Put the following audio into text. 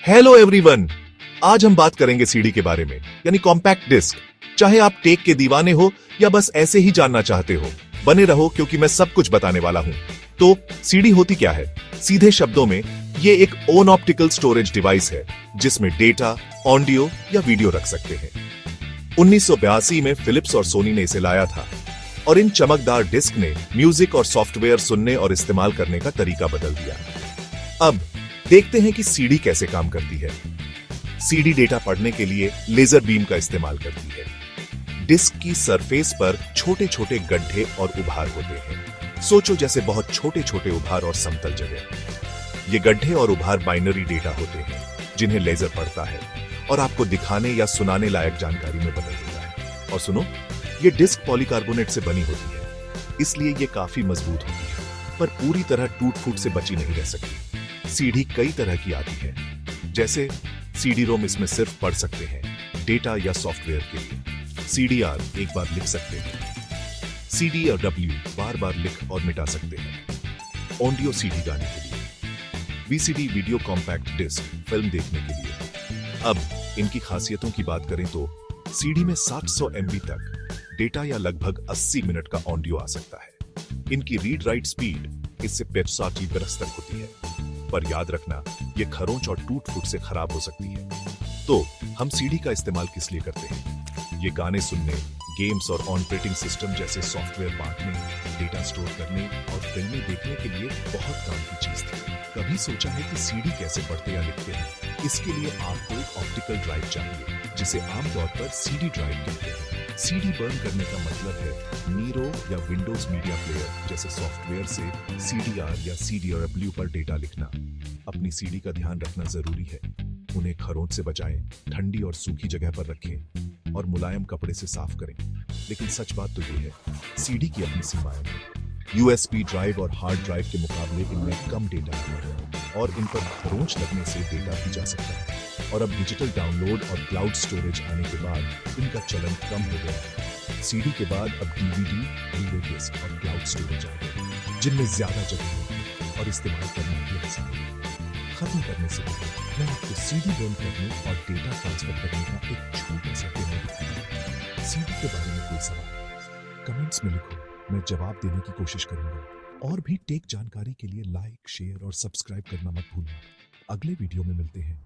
Hello everyone, आज हम बात करेंगे सीडी के बारे में, यानी कॉम्पैक्ट डिस्क। चाहे आप टेक के दीवाने हो या बस ऐसे ही जानना चाहते हो, बने रहो क्योंकि मैं सब कुछ बताने वाला हूं। तो सीडी होती क्या है? सीधे शब्दों में ये एक ओन ऑप्टिकल स्टोरेज डिवाइस है जिसमें डेटा, ऑडियो या वीडियो रख सकते हैं। 1982 में फिलिप्स और सोनी ने इसे लाया था और इन चमकदार डिस्क ने म्यूजिक और सॉफ्टवेयर सुनने और इस्तेमाल करने का तरीका बदल दिया। अब देखते हैं कि सीडी कैसे काम करती है। सीडी डेटा पढ़ने के लिए लेजर बीम का इस्तेमाल करती है। डिस्क की सरफेस पर छोटे छोटे गड्ढे और उभार होते हैं। सोचो जैसे बहुत छोटे छोटे उभार और समतल जगह। ये गड्ढे और उभार बाइनरी डेटा होते हैं जिन्हें लेजर पढ़ता है और आपको दिखाने या सुनाने लायक जानकारी में बदल देता है। और सुनो, ये डिस्क पॉलीकार्बोनेट से बनी होती है, इसलिए ये काफी मजबूत होती है, पर पूरी तरह टूट फूट से बची नहीं रह सकती। सीडी कई तरह की आती है, जैसे सीडी रोम इसमें सिर्फ पढ़ सकते हैं, डेटा या सॉफ्टवेयर के लिए। सीडीआर एक बार लिख सकते हैं। सीडी और डब्ल्यू बार बार लिख और मिटा सकते हैं। ऑडियो सीडी गाने के लिए। VCD video compact disc film देखने के लिए। अब इनकी खासियतों की बात करें तो सीडी में 700 MB तक डेटा या लगभग 80 मिनट का ऑडियो आ सकता है। इनकी रीड राइट स्पीड इससे 560 बरस तक होती है, पर याद रखना ये खरोंच और टूट फूट से खराब हो सकती है। तो हम सीडी का इस्तेमाल किस लिए करते हैं? ये गाने सुनने, गेम्स और ऑपरेटिंग सिस्टम जैसे सॉफ्टवेयर बांटने, डेटा स्टोर करने और फिल्में देखने के लिए बहुत काम की चीज थी। कभी सोचा है कि सीडी कैसे पढ़ते या लिखते हैं? इसके लिए आपको एक ऑप्टिकल ड्राइव चाहिए, जिसे आमतौर पर सीडी ड्राइव कहते हैं। सीडी बर्न करने का मतलब है नीरो या विंडोज मीडिया प्लेयर जैसे सॉफ्टवेयर से सीडीआर या सीडीडब्ल्यू पर डेटा लिखना। अपनी सीडी का ध्यान रखना जरूरी है। उन्हें खरोंच से बचाएं, ठंडी और सूखी जगह पर रखें और मुलायम कपड़े से साफ करें। लेकिन सच बात तो ये है, सीडी की अपनी सीमाएं हैं। यूएसबी ड्राइव और हार्ड ड्राइव के मुकाबले इनमें कम डेटा है और इन पर खरोंच लगने से डेटा भी जा सकता है। और अब डिजिटल डाउनलोड और क्लाउड स्टोरेज आने के बाद इनका चलन कम हो गया है। सीडी के बाद अब डीवीडी, वीडियो डिस्क और क्लाउड स्टोरेज आ गए, जिनमें ज्यादा जगह है और इस्तेमाल करना भी आसान है। खत्म करने से पहले मैं आपको सीडी बर्न करने और डेटा ट्रांसफर करने का एक छोटा सा डेमो दिखाऊंगा। सीडी के बारे में कोई सवाल कमेंट्स में लिखो, मैं जवाब देने की कोशिश करूंगा। और भी टेक जानकारी के लिए लाइक, शेयर और सब्सक्राइब करना मत भूलना। अगले वीडियो में मिलते हैं।